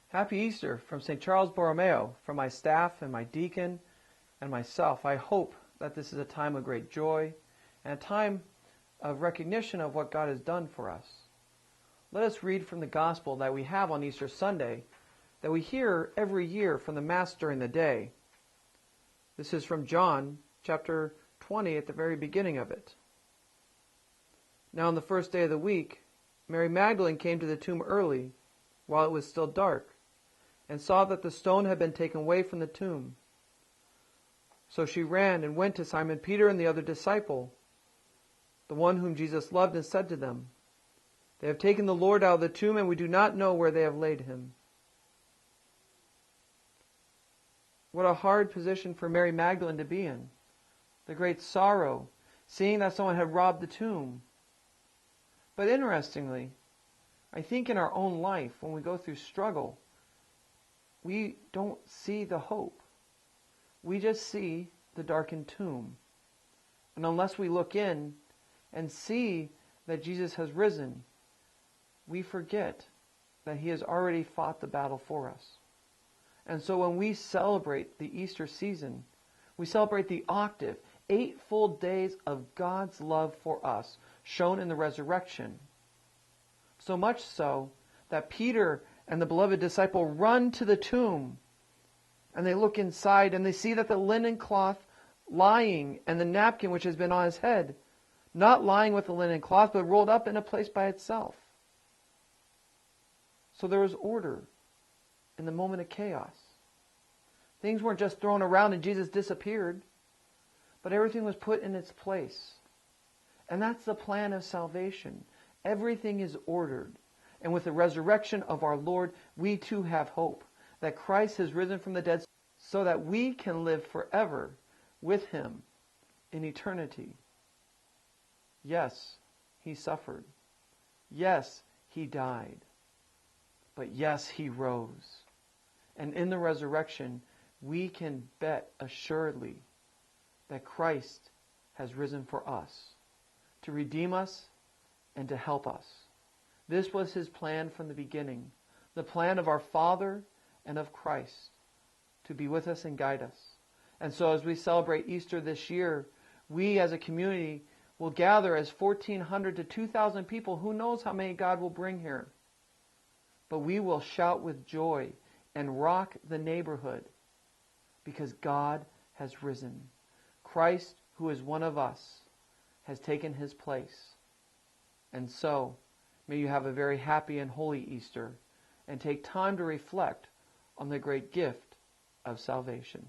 Happy Easter from St. Charles Borromeo, from my staff and my deacon and myself. I hope that this is a time of great joy and a time of recognition of what God has done for us. Let us read from the Gospel that we have on Easter Sunday, that we hear every year from the Mass during the day. This is from John chapter 20 at the very beginning of it. Now on the first day of the week, Mary Magdalene came to the tomb early, while it was still dark, and saw that the stone had been taken away from the tomb. So she ran and went to Simon Peter and the other disciple, the one whom Jesus loved, and said to them, "They have taken the Lord out of the tomb, and we do not know where they have laid him." What a hard position for Mary Magdalene to be in. The great sorrow, seeing that someone had robbed the tomb. But interestingly, I think in our own life, when we go through struggle, we don't see the hope. We just see the darkened tomb. And unless we look in and see that Jesus has risen, we forget that he has already fought the battle for us. And so when we celebrate the Easter season, we celebrate the octave, 8 full days of God's love for us, shown in the resurrection. So much so that Peter and the beloved disciple run to the tomb, and they look inside and they see that the linen cloth lying and the napkin which has been on his head, not lying with the linen cloth, but rolled up in a place by itself. So there was order in the moment of chaos. Things weren't just thrown around and Jesus disappeared, but everything was put in its place. And that's the plan of salvation. Everything is ordered. And with the resurrection of our Lord, we too have hope that Christ has risen from the dead so that we can live forever with him in eternity. Yes, he suffered. Yes, he died. But yes, he rose. And in the resurrection, we can bet assuredly that Christ has risen for us, to redeem us and to help us. This was his plan from the beginning, the plan of our Father and of Christ, to be with us and guide us. And so as we celebrate Easter this year, we as a community will gather as 1,400 to 2,000 people. Who knows how many God will bring here? But we will shout with joy and rock the neighborhood because God has risen. Christ, who is one of us, has taken his place. And so, may you have a very happy and holy Easter and take time to reflect on the great gift of salvation.